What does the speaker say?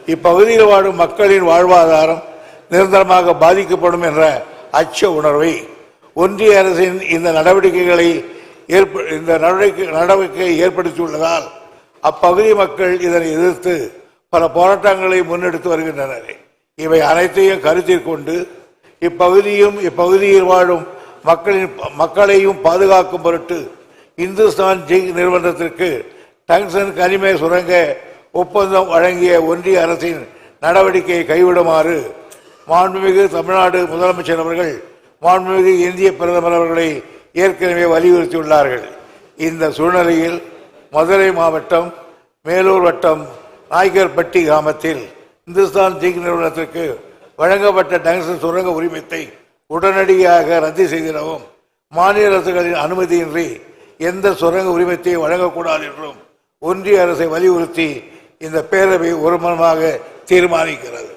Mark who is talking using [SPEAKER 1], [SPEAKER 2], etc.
[SPEAKER 1] இப்பகுதியில் வாழும் மக்களின் வாழ்வாதாரம் நிரந்தரமாக பாதிக்கப்படும் என்ற அச்ச உணர்வை ஒன்றிய அரசின் இந்த நடவடிக்கையை ஏற்படுத்தியுள்ளதால் அப்பகுதி மக்கள் இதனை எதிர்த்து பல போராட்டங்களை முன்னெடுத்து வருகின்றனர். இவை அனைத்தையும் கருத்தில் கொண்டு இப்பகுதியில் வாழும் மக்களையும் பாதுகாக்கும் பொருட்டு இந்துஸ்தான் ஜிங்க் நிறுவனத்திற்கு டங்ஸ்டன் கனிம சுரங்க ஒப்பந்தம் வழங்கிய ஒன்றிய அரசின் நடவடிக்கையை கைவிடுமாறு மாண்புமிகு தமிழ்நாடு முதலமைச்சர் அவர்கள் மாண்புமிகு இந்திய பிரதமர் அவர்களை ஏற்கனவே வலியுறுத்தியுள்ளார்கள். இந்த சூழ்நிலையில் மதுரை மாவட்டம் மேலூர் வட்டம் நாய்க்கர்பட்டி கிராமத்தில் இந்துஸ்தான் ஜிங்க் நிறுவனத்திற்கு வழங்கப்பட்ட டங்ஸ்டன் சுரங்க உரிமத்தை உடனடியாக ரத்து செய்திடவும் மாநில அரசுகளின் அனுமதியின்றி எந்த சுரங்க உரிமத்தை வழங்கக்கூடாது என்றும் ஒன்றிய அரசை வலியுறுத்தி இந்த பேரவை ஒருமனமாக தீர்மானிக்கிறது.